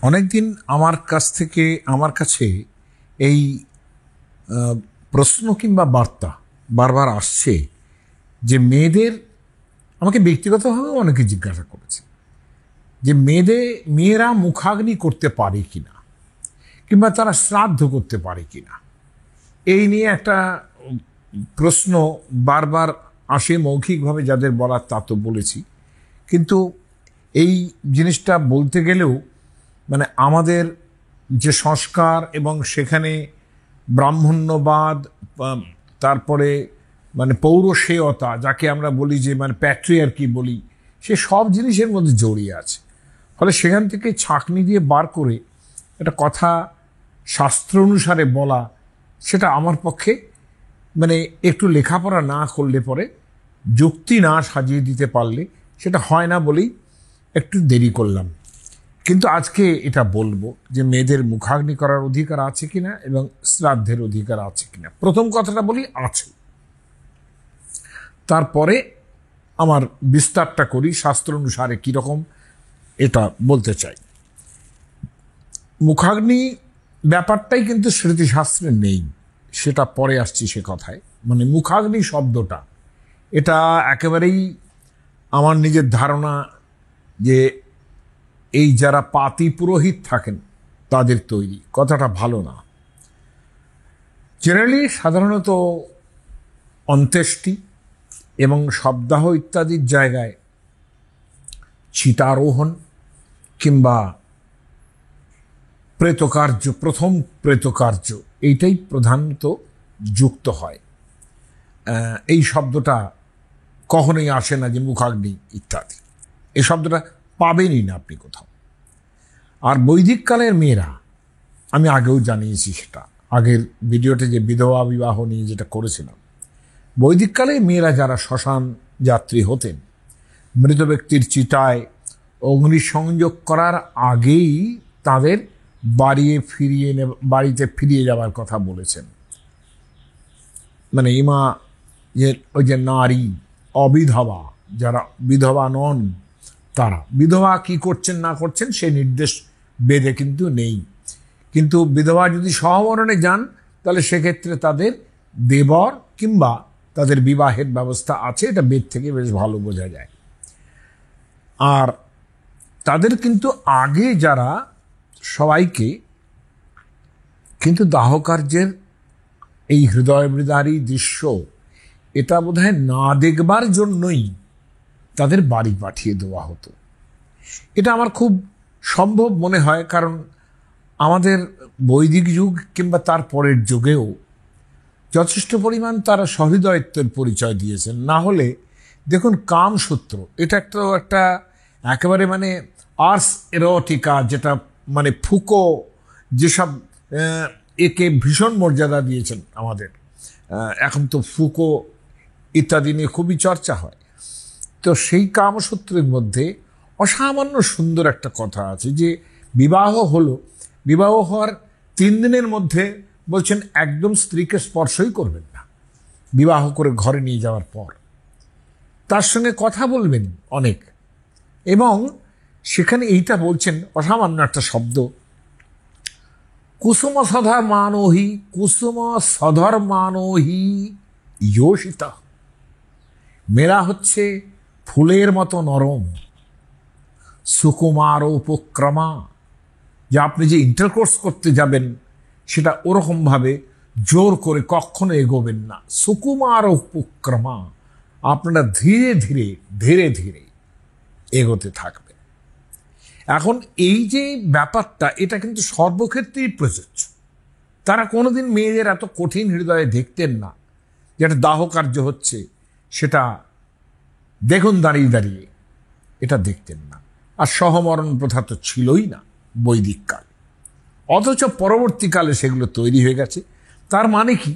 অনেকদিন আমার কাছে এই প্রশ্ন কিংবা বার্তা বারবার আসছে যে আমাকে ব্যক্তিগতভাবে অনেকে জিজ্ঞাসা করেছে যে মেয়েরা মুখাগ্নি করতে পারে কিনা কিংবা তারা শ্রাদ্ধ করতে পারে কিনা। এই নিয়ে একটা প্রশ্ন বারবার আসে মৌখিকভাবে, যাদের বলার তা তো বলেছি, কিন্তু এই জিনিসটা বলতে গেলেও আমাদের যে সংস্কার এবং সেখানে ব্রাহ্মণ্যবাদ, তারপরে পৌরসেয়তা, যাকে আমরা বলি যে প্যাট্রিয়ার্কি বলি, সে সব জিনিসের মধ্যে জড়িয়ে আছে। ফলে সেখান থেকে ছাঁকনি দিয়ে বার করে একটা কথা শাস্ত্র অনুসারে বলা, সেটা আমার পক্ষে একটু লেখাপড়া না করলে পরে, যুক্তি না সাজিয়ে দিতে পারলে সেটা হয় না বলেই একটু দেরি করলাম। কিন্তু আজকে এটা বলবো যে মেয়েদের মুখাগ্নি করার অধিকার আছে কিনা এবং শ্রাদ্ধের অধিকার আছে কিনা। প্রথম কথাটা বলি, আছে। তারপরে আমার বিস্তারটা করি শাস্ত্র অনুসারে কীরকম, এটা বলতে চাই। মুখাগ্নি ব্যাপারটাই কিন্তু স্মৃতিশাস্ত্রে নেই, সেটা পরে আসছি সে কথায়। মুখাগ্নি শব্দটা, এটা একেবারেই আমার নিজের ধারণা যে এই যারা পাতি পুরোহিত থাকেন তাদের তৈরি। কথাটা ভালো না। জেনারেলি সাধারণত অন্ত্যেষ্টি এবং শবদাহ ইত্যাদির জায়গায় চিতারোহণ কিংবা প্রেতকার্য, প্রথম প্রেতকার্য, এইটাই প্রধানত যুক্ত হয়। এই শব্দটা কখনোই আসে না যে মুখাগ্নি ইত্যাদি, এই শব্দটা পাবেনই না আপনি কোথাও। আর বৈদিক কালের মেয়েরা, আমি আগেও জানিয়েছি সেটা, আগের ভিডিওতে যে বিধবা বিবাহ নিয়ে যেটা করেছিলাম, বৈদিক কালে মেয়েরা যারা শ্মশান যাত্রী হতেন, মৃত ব্যক্তির চিতায় অগ্নিসংযোগ করার আগেই তাদের বাড়িতে ফিরিয়ে যাওয়ার কথা বলেছেন। ওই যে নারী অবিধবা, যারা বিধবা নন, তারা বিধবা কি করছেন না করছেন সে নির্দেশ বেদে কিন্তু নেই। কিন্তু বিধবা যদি সহমরণে যান, তাহলে সেক্ষেত্রে তাদের দেবর কিংবা তাদের বিবাহের ব্যবস্থা আছে, এটা বেদ থেকে বেশ ভালো বোঝা যায়। আর তাদের কিন্তু আগে যারা সবাইকে কিন্তু দাহকার্যের এই হৃদয়বিদারী দৃশ্য, এটা বোধহয় না দেখবার জন্যই তাদের বাড়ি পাঠিয়ে দেওয়া হতো। এটা আমার খুব সম্ভব মনে হয়, কারণ আমাদের বৈদিক যুগ কিংবা তার পরের যুগেও যথেষ্ট পরিমাণ তারা সহৃদয়ত্বের পরিচয় দিয়েছেন। না হলে দেখুন, কামসূত্র এটা একটা একেবারে আর্স এরোটিকা, যেটা ফুকো যেসব একে ভীষণ মর্যাদা দিয়েছেন আমাদের। এখন তো ফুকো ইত্যাদি নিয়ে খুবই চর্চা হয়। তো সেই কামসূত্রের মধ্যে অসামান্য সুন্দর একটা কথা আছে যে বিবাহ হওয়ার 3 দিনের মধ্যে বলছেন একদম স্ত্রীকে স্পর্শই করবেন না। বিবাহ করে ঘরে নিয়ে যাওয়ার পর তার সঙ্গে কথা বলবেন অনেক, এবং সেখানে এইটা বলছেন অসামান্য একটা শব্দ, কুসুম সধর্মানোহি যোষিতা। মেয়েরা হচ্ছে ফুলের মতো নরম, সুকুমার উপক্রমা, যা আপনি যে ইন্টারকোর্স করতে যাবেন সেটা ওরকমভাবে জোর করে কখনো এগোবেন না। সুকুমার উপক্রমা, আপনারা ধীরে ধীরে ধীরে ধীরে এগোতে থাকবেন। এখন এই যে ব্যাপারটা, এটা কিন্তু সর্বক্ষেত্রেই প্রযোজ্য। তারা কোনোদিন মেয়েদের এত কঠিন হৃদয়ে দেখতেন না, যেটা দাহ কার্য হচ্ছে সেটা দেখুন দাঁড়িয়ে দাঁড়িয়ে, এটা দেখতেন না। আর সহমরণ প্রথা তো ছিলই না বৈদিক কাল, অথচ পরবর্তীকালে সেগুলো তৈরি হয়ে গেছে। তার মানে কি,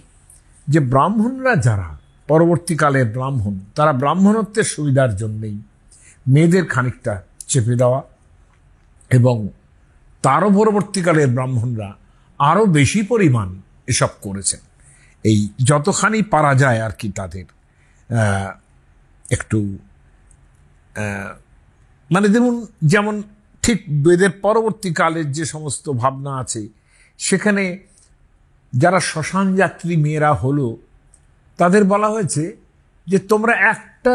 যে ব্রাহ্মণরা যারা পরবর্তীকালের ব্রাহ্মণ, তারা ব্রাহ্মণত্বের সুবিধার জন্যেই মেয়েদের খানিকটা চেপে দেওয়া, এবং তারও পরবর্তীকালের ব্রাহ্মণরা আরও বেশি পরিমাণ এসব করেছেন। এই যতখানি পারা যায় আর কি, তাদের একটু যেমন ঠিক বেদের পরবর্তীকালের যে সমস্ত ভাবনা আছে সেখানে যারা শ্মশান যাত্রী মেয়েরা হলো তাদের বলা হয়েছে যে তোমরা একটা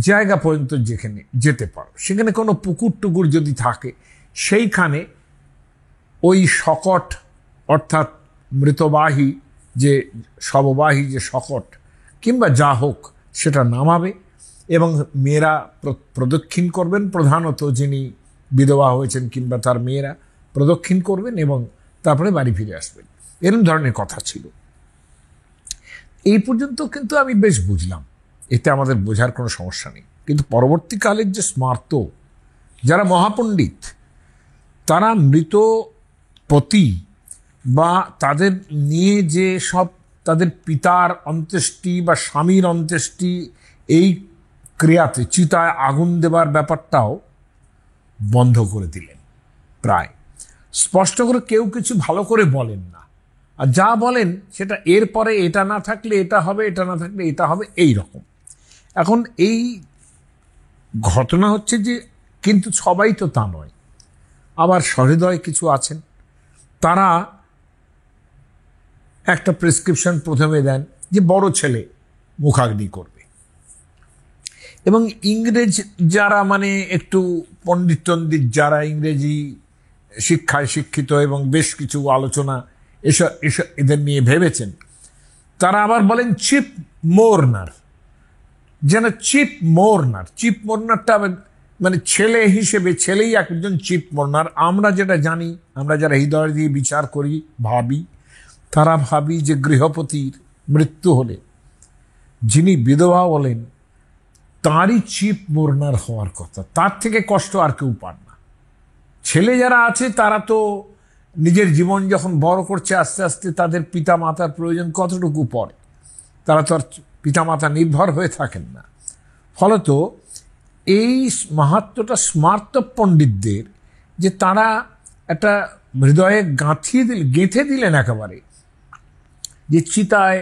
জায়গা পর্যন্ত যেখানে যেতে পারো, সেখানে কোনো পুকুর টুকুর যদি থাকে সেইখানে ওই শকট অর্থাৎ মৃতবাহী যে শববাহী যে শকট কিংবা যা হোক সেটা নামাবে এবং মেয়েরা প্রদক্ষিণ করবেন, প্রধানত যিনি বিধবা হয়েছেন কিংবা তার মেয়েরা প্রদক্ষিণ করবেন এবং তারপরে বাড়ি ফিরে আসবেন, এরকম ধরনের কথা ছিল। এই পর্যন্ত কিন্তু আমি বেশ বুঝলাম, এতে আমাদের বোঝার কোনো সমস্যা নেই। কিন্তু পরবর্তীকালের যে স্মার্ত যারা মহাপণ্ডিত তারা মৃত পতি বা তাদের নিয়ে যে সব তাদের পিতার অন্ত্যেষ্টি বা স্বামীর অন্ত্যেষ্টি এই ক্রিয়াতে চিতায় আগুন দেবার ব্যাপারটাও বন্ধ করে দিলেন। প্রায় স্পষ্ট করে কেউ কিছু ভালো করে বলেন না, আর যা বলেন সেটা এরপরে এটা না থাকলে এটা হবে, এটা না থাকলে এটা হবে, এই রকম। এখন এই ঘটনা হচ্ছে যে কিন্তু সবাই তো তা নয়, আবার সহৃদয় কিছু আছেন তারা একটা প্রেসক্রিপশন প্রথমে দেন যে বড় ছেলে মুখাগ্নি করবে, এবং ইংরেজ যারা মানে একটু পণ্ডিত টণ্ডিত যারা ইংরেজি শিক্ষায় শিক্ষিত এবং বেশ কিছু আলোচনা এসব এদের নিয়ে ভেবেছেন, তারা আবার বলেন চিপ মোর্নার, যেন চিপ মোর্নারটা মানে ছেলে হিসেবে ছেলেই একজন চিপ মোর্নার। আমরা যেটা জানি, আমরা যারা হৃদয় দিয়ে বিচার করি ভাবি, তারা ভাবি যে গৃহপতির মৃত্যু হলে যিনি বিধবা বলেন তারই চিপ মোর্নার হওয়ার কথা, তার থেকে কষ্ট আর কেউ পান না। ছেলে যারা আছে তারা তো নিজের জীবন যখন বড় করছে আস্তে আস্তে তাদের পিতা মাতার প্রয়োজন কতটুকু পড়ে, তারা তো আর পিতামাতা নির্ভর হয়ে থাকেন না। ফলত এই মাহাত্ম্যটা স্মার্ত পণ্ডিতদের যে তারা একটা হৃদয়ে গেঁথে দিলেন একেবারে, যে চিতায়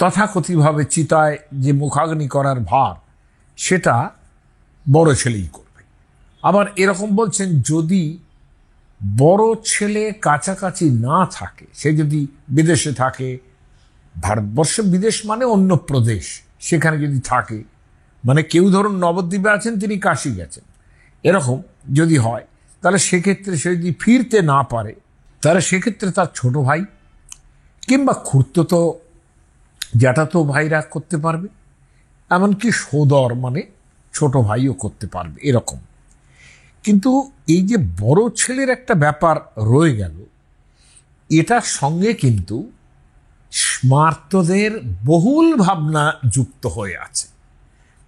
তথাকথিতভাবে চিতায় যে মুখাগ্নি করার ভার সেটা বড় ছেলেই করবে। আবার এরকম বলছেন যদি বড় ছেলে কাছাকাছি না থাকে, সে যদি বিদেশে থাকে, ভারতবর্ষে বিদেশ মানে অন্য প্রদেশ, সেখানে যদি থাকে, মানে কেউ ধরুন নবদ্বীপে আছেন তিনি কাশী গেছেন, এরকম যদি হয় তাহলে সেক্ষেত্রে সে যদি ফিরতে না পারে তাহলে সেক্ষেত্রে তার ছোট ভাই কিংবা খুড়তুতো জ্যাঠাতো ভাইরা করতে পারবে, এমনকি সোদর মানে ছোট ভাইও করতে পারবে এরকম। কিন্তু এই যে বড় ছেলের একটা ব্যাপার রয়ে গেল, এটার সঙ্গে কিন্তু স্মার্তদের বহুল ভাবনা যুক্ত হয়ে আছে।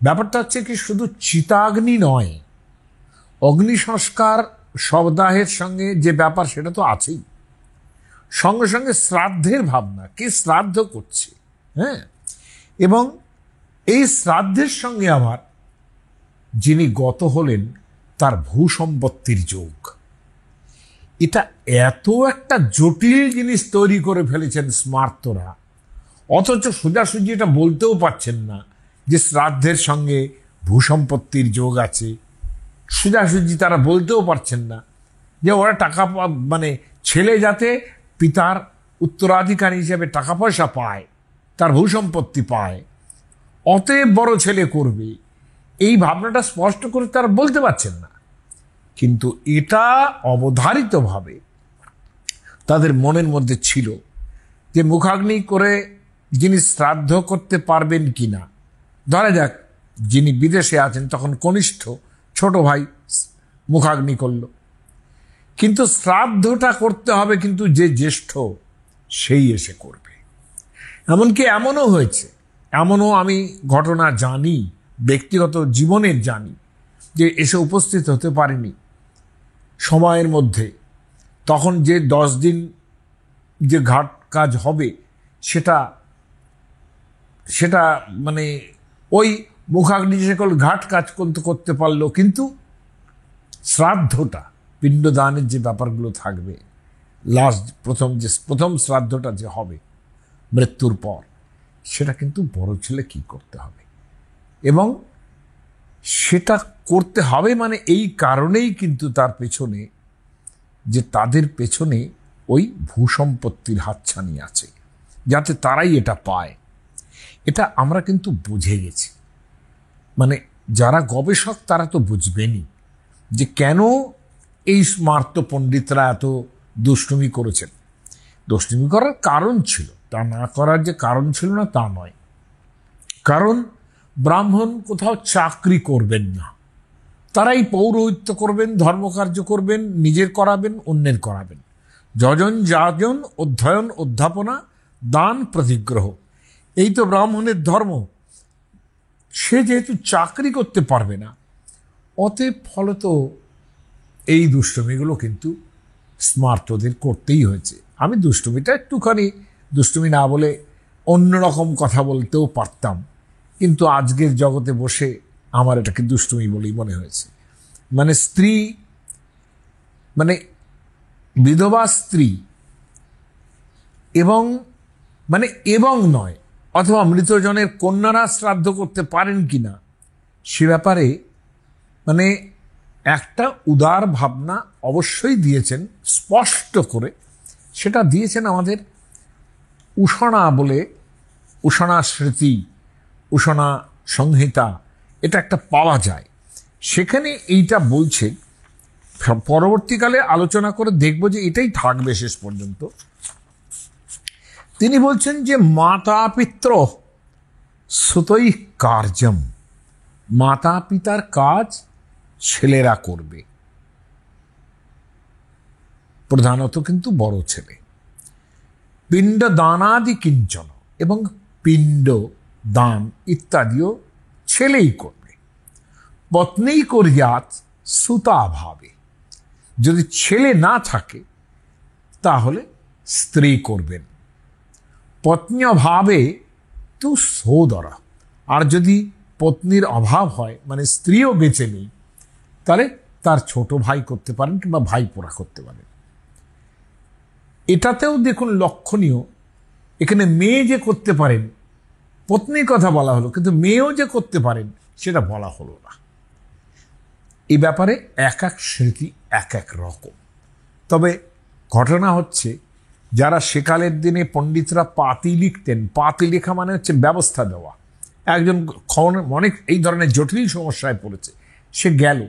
ব্যাপারটা হচ্ছে কি শুধু চিতাগ্নি নয়, অগ্নি সংস্কার শবদাহের সঙ্গে যে ব্যাপার সেটা তো আছেই, সঙ্গে সঙ্গে শ্রাদ্ধের ভাবনা, কে শ্রাদ্ধ করছে, হ্যাঁ, এবং এই শ্রাদ্ধের সঙ্গে আবার যিনি গত হলেন তার ভূসম্পত্তির যোগ। এটা এত একটা জটিল জিনিস তৈরি করে ফেলেছেন স্মার্তরা, অথচ সোজাসুজি এটা বলতেও পারছেন না যে শ্রাদ্ধের সঙ্গে ভূসম্পত্তির যোগ আছে। সোজাসুজি তারা বলতেও পারছেন না যে ওরা টাকা মানে ছেলে যাতে পিতার উত্তরাধিকারী হিসেবে টাকা পয়সা পায়, তার ভূসম্পত্তি পায়, অতএব বড় ছেলে করবে, এই ভাবনাটা স্পষ্ট করে তারা বলতে পারছেন না। কিন্তু এটা অবধারিতভাবে তাদের মনের মধ্যে ছিল যে মুখাগ্নি করে যিনি শ্রাদ্ধ করতে পারবেন কিনা, ধরা যাক যিনি বিদেশে আছেন তখন কনিষ্ঠ ছোট ভাই মুখাগ্নি করল, কিন্তু শ্রাদ্ধটা করতে হবে কিন্তু যে জ্যেষ্ঠ সেই এসে করবে। এমনকি এমনও হয়েছে, এমনও আমি ঘটনা জানি, ব্যক্তিগত জীবনের জানি, যে এসে উপস্থিত হতে পারেনি সময়ের মধ্যে, তখন যে 10 দিন যে ঘাট কাজ হবে সেটা মানে ওই মুখাগ্নি সকল ঘাট কাজ করতে পারলো, কিন্তু শ্রাদ্ধটা পিণ্ডদানের যে ব্যাপারগুলো থাকবে, প্রথম শ্রাদ্ধটা যে হবে মৃত্যুর পর, সেটা কিন্তু বড় ছেলে কি করতে হবে, এবং সেটা করতে হবে মানে এই কারণেই কিন্তু তার পেছনে, যে তাদের পেছনে ওই ভূসম্পত্তির হাতছানি আছে, যাতে তারাই এটা পায়। এটা আমরা কিন্তু বুঝে গেছি, মানে যারা গবেষক তারা তো বুঝবেনই যে কেন এই স্মার্ত পণ্ডিতরা এত দুষ্টুমি করেছেন। দুষ্টুমি করার কারণ ছিল, তা না করার যে কারণ ছিল না তা নয়। কারণ ব্রাহ্মণ কোথাও চাকরি করবেন না, তারাই পৌরোহিত্য করবেন, ধর্মকার্য করবেন, নিজের করাবেন, অন্যের করাবেন। যজন যাজন অধ্যয়ন অধ্যাপনা দান প্রতিগ্রহ, এই তো ব্রাহ্মণের ধর্ম। সে যেহেতু চাকরি করতে পারবে না, অতএব ফলত এই দুষ্টুমিগুলো কিন্তু স্মার্তদের করতেই হয়েছে। আমি দুষ্টুমিটা একটুখানি দুষ্টুমি না বলে অন্যরকম কথা বলতেও পারতাম, কিন্তু আজকের জগতে বসে আমার এটাকে দুষ্টুমি বলেই মনে হয়েছে। মানে স্ত্রী, মানে বিধবা স্ত্রী এবং মানে এবং নয়, অথবা মৃতজনের কন্যারা শ্রাদ্ধ করতে পারেন কি না সে ব্যাপারে মানে একটা উদার ভাবনা অবশ্যই দিয়েছেন স্পষ্ট করে। সেটা দিয়েছেন আমাদের উষণা বলে, উষণা স্মৃতি, উষণা সংহিতা, এটা একটা পাওয়া যায়। সেখানে এইটা বলছে, পরবর্তীকালে আলোচনা করে দেখব যে এটাই থাকবে শেষ পর্যন্ত। তিনি বলছেন যে মাতা পিত্র সুতৈ কার্যম, মাতা পিতার কাজ ছেলেরা করবে, প্রধানত কিন্তু বড় ছেলে। পিণ্ড দানাদি কিঞ্চন, এবং পিণ্ড দান ইত্যাদিও ছেলেই করবে। পত্নী করিয়াত সুতাভাবে, যদি ছেলে না থাকে তাহলে স্ত্রী করবেন। পত্ন্যভাবে তু সোদরা, আর যদি পত্নীর অভাব হয় মানে স্ত্রীও বেঁচে নেই, তাহলে তার ছোট ভাই করতে পারেন কিংবা ভাইপোরা করতে পারেন। এটাতেও দেখুন লক্ষণীয়, এখানে মেয়ে যে করতে পারেন, পত্নীর কথা বলা হলো, কিন্তু মেয়েও যে করতে পারেন সেটা বলা হলো না। এই ব্যাপারে এক এক স্মৃতি এক এক রকম। তবে ঘটনা হচ্ছে, যারা সেকালের দিনে পণ্ডিতরা পাতি লিখতেন, পাতি লেখা মানে হচ্ছে ব্যবস্থা দেওয়া। একজন অনেক এই ধরনের জটিল সমস্যায় পড়েছে, সে গেল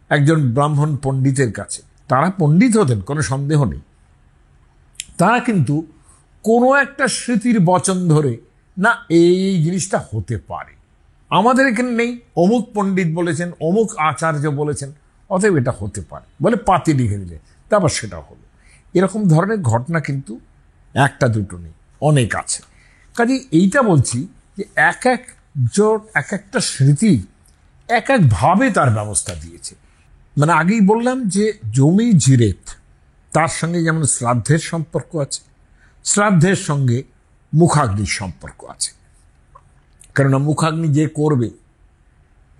একজন ব্রাহ্মণ পণ্ডিতের কাছে। তারা পণ্ডিত হতেন, কোনো সন্দেহ নেই। তারা কিন্তু কোনো একটা স্মৃতির বচন ধরে, না এই জিনিসটা হতে পারে, আমাদের এখানে নেই, অমুক পণ্ডিত বলেছেন, অমুক আচার্য বলেছেন, অতএব এটা হতে পারে বলে পাতি লিখে দিলে, তারপর সেটা হলো। এরকম ধরনের ঘটনা কিন্তু একটা দুটো নেই, অনেক আছে। কাজে এইটা বলছি যে এক এক জোট, এক একটা স্মৃতি এক একভাবে তার ব্যবস্থা দিয়েছে। মানে আগেই বললাম যে জমি জিরেত, তার সঙ্গে যেমন শ্রাদ্ধের সম্পর্ক আছে, শ্রাদ্ধের সঙ্গে মুখাগ্নির সম্পর্ক আছে। কেননা মুখাগ্নি যে করবে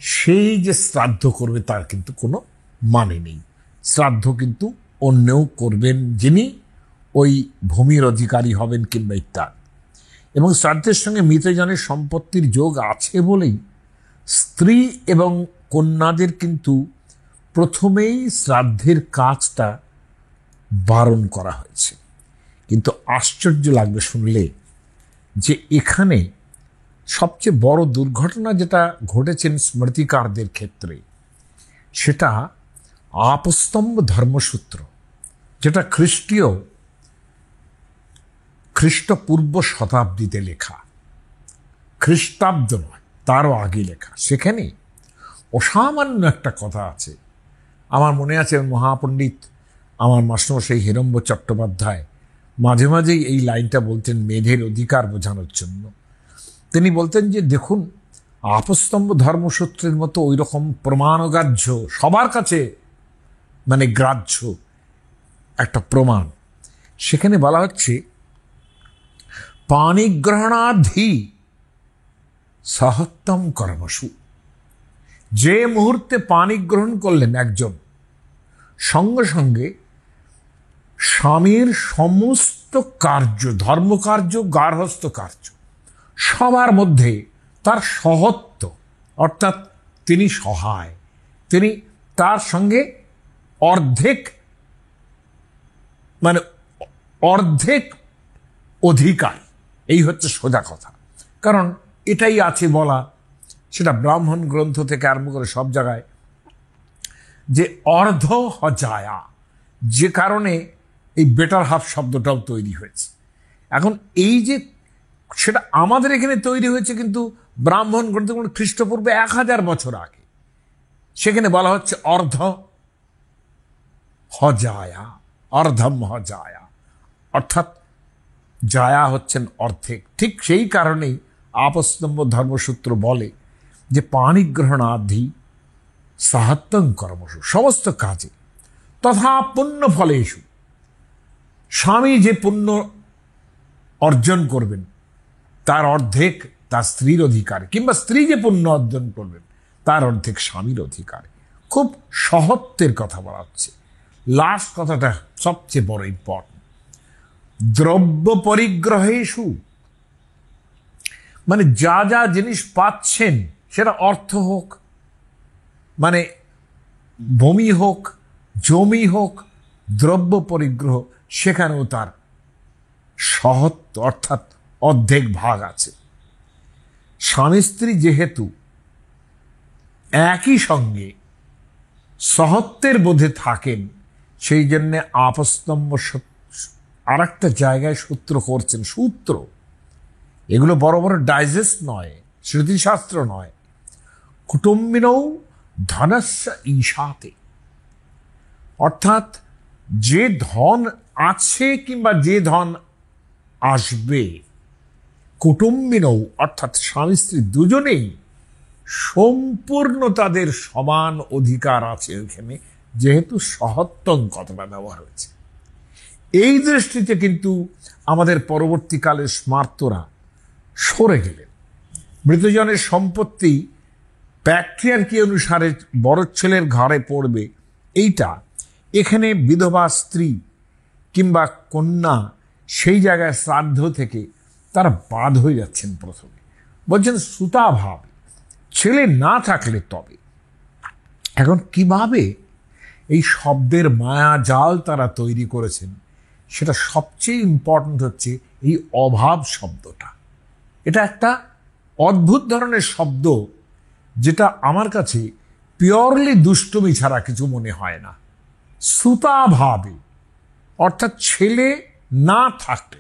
সেই যে শ্রাদ্ধ করবে তার কিন্তু কোনো মানে নেই। শ্রাদ্ধ কিন্তু অন্যও করবেন, যিনি ওই ভূমির অধিকারী হবেন কিংবা ইত্যাদি। এবং শ্রাদ্ধের সঙ্গে মৃতজনের সম্পত্তির যোগ আছে বলেই স্ত্রী এবং কন্যাদের কিন্তু প্রথমেই শ্রাদ্ধের কাজটা বারণ করা হয়েছে। কিন্তু আশ্চর্য লাগবে শুনলে যে এখানে সবচেয়ে বড় দুর্ঘটনা যেটা ঘটেছেন স্মৃতিকারদের ক্ষেত্রে, সেটা আপস্তম্ভ ধর্মসূত্র, যেটা খ্রিস্টপূর্ব শতাব্দীতে লেখা, খ্রিস্টাব্দ নয়, তারও আগে লেখা। সেখানে অসামান্য একটা কথা আছে। আমার মনে আছে মহাপণ্ডিত আমার মাস্টারমশাই হিরম্ব চট্টোপাধ্যায় মাঝে মাঝেই এই লাইনটা বলতেন মেধের অধিকার বোঝানোর জন্য। তিনি বলতেন যে দেখুন, আপস্তম্ভ ধর্মসূত্রের মতো ওই রকম প্রমাণগ্রাহ্য, সবার কাছে মানে গ্রাহ্য একটা প্রমাণ, সেখানে বলা হচ্ছে পাণিগ্রহণাধি সহত্তম কর্মসু। যে মুহূর্তে পানি গ্রহণ করলেন একজন, সঙ্গে সঙ্গে স্বামীর সমস্ত কার্য, ধর্মকার্য, গার্হস্থ্য কার্য, সবার মধ্যে তার সহত্ব অর্থাৎ তিনি সহায়, তিনি তার সঙ্গে অর্ধেক মানে অর্ধেক অধিকার। এই হচ্ছে সোজা কথা। কারণ এটাই আছে বলা, সেটা ব্রাহ্মণ গ্রন্থ থেকে আরম্ভ করে সব জায়গায়, যে অর্ধ হজায়া, যে কারণে এই বেটার হাফ শব্দটাও তৈরি হয়েছে। এখন এই যে সেটা আমাদের এখানে তৈরি হয়েছে, কিন্তু ব্রাহ্মণ গ্রন্থ খ্রিস্টপূর্বে 1000 বছর আগে সেখানে বলা হচ্ছে অর্ধ হজায়া, অর্ধম হজায়া, অর্থাৎ জায়া হচ্ছেন অর্ধেক। ঠিক সেই কারণেই আপস্তম্ভ ধর্মসূত্র বলে যে পাণিগ্রহণাধি সাহাত্তং কর্মসু, সমস্ত কাজে তথা পুণ্য ফলেষু, স্বামী যে পুণ্য অর্জন করবেন তার অর্ধেক তার স্ত্রীর অধিকার, কিংবা স্ত্রী যে পুণ্য অর্জন করবেন তার অর্ধেক স্বামীর অধিকার। খুব সহত্বের কথা বলা হচ্ছে। লাস্ট কথাটা সবচেয়ে বড় ইম্পর্টেন্ট। দ্রব্য পরিগ্রহেষু, মানে যা যা জিনিস পাচ্ছেন, সেটা অর্থ হোক, মানে ভূমি হোক, জমি হোক, দ্রব্য পরিগ্রহ, সেখানেও তার সহত্ব অর্থাৎ অর্ধেক ভাগ আছে। স্বামী স্ত্রী যেহেতু একই সঙ্গে সহত্বের বোধে থাকেন, সেই জন্যে আপস্তম্ভ আর একটা জায়গায় সূত্র করছেন। সূত্র এগুলো বড় বড় ডাইজেস্ট নয়, স্মৃতিশাস্ত্র নয়। কুটুম্বিনৌ ধনস্য ঈশাতে, অর্থাৎ যে ধন আছে কিংবা যে ধন আসবে, কুটুম্বিনৌ অর্থাৎ স্বামী স্ত্রী দুজনেই সম্পূর্ণ তাদের সমান অধিকার আছে ওইখানে, যেহেতু সহত্তং কথাটা ব্যবহার হয়েছে। এই দৃষ্টিতে কিন্তু আমাদের পরবর্তীকালে স্মার্তরা সরে গেলেন। মৃতজনের সম্পত্তি প্যাট্রিয়ার্কি অনুসারে বড় ছেলের ঘরে পড়বে, এইটা এখানে বিধবা স্ত্রী কিংবা কন্যা সেই জায়গায় শ্রাদ্ধ থেকে তারা বাদ হয়ে যাচ্ছেন। প্রথমে বলছেন সুতাভাব, ছেলে না থাকলে তবে। এখন কিভাবে এই শব্দের মায়া জাল তারা তৈরি করেছেন, সেটা সবচেয়ে ইম্পর্ট্যান্ট হচ্ছে এই অভাব শব্দটা। এটা একটা অদ্ভুত ধরনের শব্দ, যেটা আমার কাছে পিওরলি দুষ্টুমি ছাড়া কিছু মনে হয় না। সুতাভাবে অর্থাৎ ছেলে না থাকলে।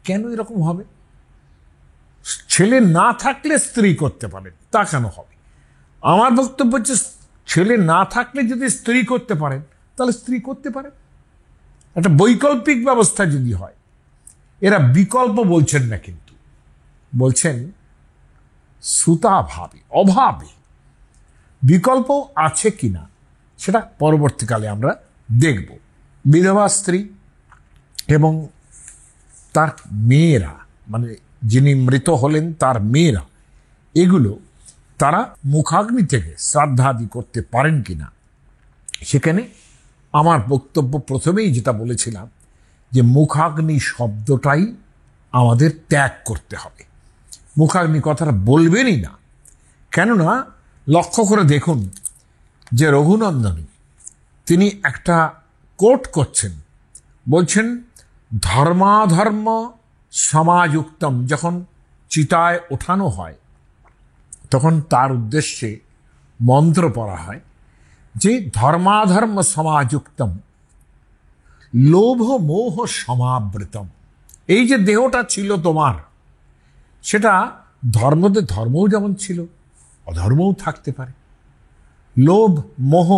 কেন এরকম হবে? ছেলে না থাকলে স্ত্রী করতে পারেন, তা কেন হবে? আমার বক্তব্য হচ্ছে ছেলে না থাকলে যদি স্ত্রী করতে পারেন, তাহলে স্ত্রী করতে পারেন। একটা বৈকল্পিক ব্যবস্থা যদি হয়, এরা বিকল্প বলছেন না, কিন্তু বলছেন সুতাভাবে, অভাবে। বিকল্প আছে কিনা সেটা পরবর্তীকালে আমরা দেখব। বিধবা স্ত্রী এবং তার মেয়েরা, মানে যিনি মৃত হলেন তার মেয়েরা, এগুলো তারা মুখাগ্নি থেকে শ্রাদ্ধাদি করতে পারেন কিনা, সেখানে আমার বক্তব্য প্রথমেই যেটা বলেছিলাম, যে মুখাগ্নি শব্দটাই আমাদের ত্যাগ করতে হবে। মুখাগ্নি কথাটা বলবেনই না। কেননা লক্ষ্য করে দেখুন যে রঘুনন্দনী তিনি একটা কোট করছেন, বলছেন ধর্মাধর্ম সমাযুক্তম। যখন চিতায় ওঠানো হয় তখন তার উদ্দেশ্যে মন্ত্র পড়া হয় যে ধর্মাধর্ম সমাযুক্তম লোভ মোহ সমাবৃতম। এই যে দেহটা ছিল তোমার, সেটা ধর্মও যেমন ছিল, অধর্মও থাকতে পারে। লোভ মোহ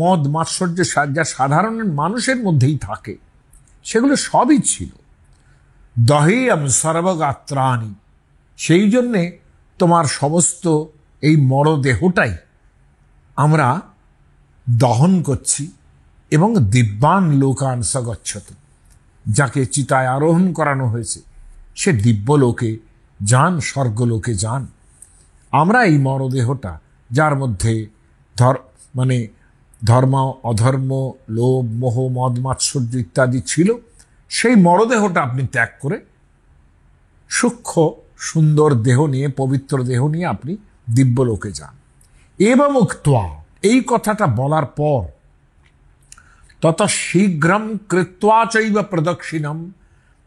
মদ মাৎসর্য যা সাধারণ মানুষের মধ্যেই থাকে, সেগুলো সবই ছিল। দহেয়ম সর্বগাত্রাণি, সেই জন্যে তোমার সমস্ত এই মরদেহটাই আমরা দহন করছি, এবং দিব্যান লোকান সগচ্ছত, যাকে চিতায় আরোহণ করানো হয়েছে সে দিব্যলোকে যান, স্বর্গলোকে যান। আমরা এই মরদেহটা, যার মধ্যে ধর্ম অধর্ম লোভ মোহ মদ মাৎসর্য ইত্যাদি ছিল, সেই মরদেহটা আপনি ত্যাগ করে সূক্ষ্ম সুন্দর দেহ নিয়ে, পবিত্র দেহ নিয়ে আপনি দিব্যলোকে যান। এবং উক্ত্বা, এই কথাটা বলার পর তত শীঘ্রম কৃত্বা চৈব প্রদক্ষিণম,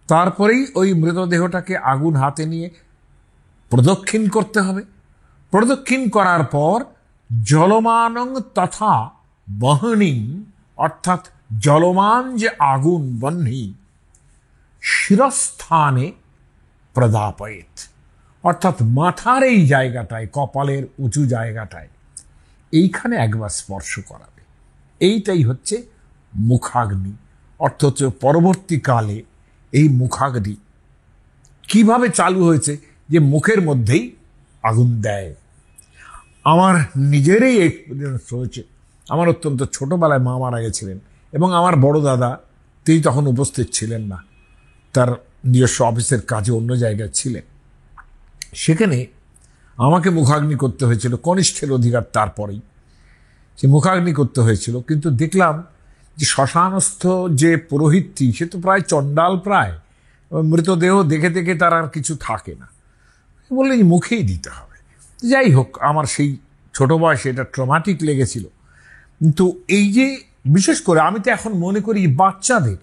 তারপরেই ওই মৃতদেহটাকে আগুন হাতে নিয়ে প্রদক্ষিণ করতে হবে। প্রদক্ষিণ করার পর জলমানং তথা বহনীম, অর্থাৎ জলমান যে আগুন বহ্নি, শিরস্থানে প্রদাপয়েত, অর্থাৎ মাথার এই জায়গাটায়, কপালের উঁচু জায়গাটায়, এইখানে একবার স্পর্শ করাবে। এইটাই হচ্ছে মুখাগ্নি। অর্থ পরবর্তীকালে এই মুখাগ্নি কিভাবে চালু হয়েছে, যে মুখের মধ্যেই আগুন দেয়। আমার নিজেরই এক্সপিরিয়েন্স হয়েছে। আমার অত্যন্ত ছোটবেলায় মা মারা গেছিলেন এবং আমার বড় দাদা, তিনি তখন উপস্থিত ছিলেন না, তার নিজস্ব অফিসের কাজে অন্য জায়গায় ছিলেন। সেখানে আমাকে মুখাগ্নি করতে হয়েছিল, কনিষ্ঠের অধিকার তারপরেই সে মুখাগ্নি করতে হয়েছিল। কিন্তু দেখলাম যে শ্মশানস্থ যে পুরোহিতটি, সে তো প্রায় চণ্ডাল, প্রায় মৃতদেহ দেখে দেখে তার আর কিছু থাকে না, বললেন মুখেই দিতে হবে। যাই হোক, আমার সেই ছোট বয়সে এটা ট্রমাটিক লেগেছিল। কিন্তু এই যে বিশেষ করে আমি তো এখন মনে করি বাচ্চাদের,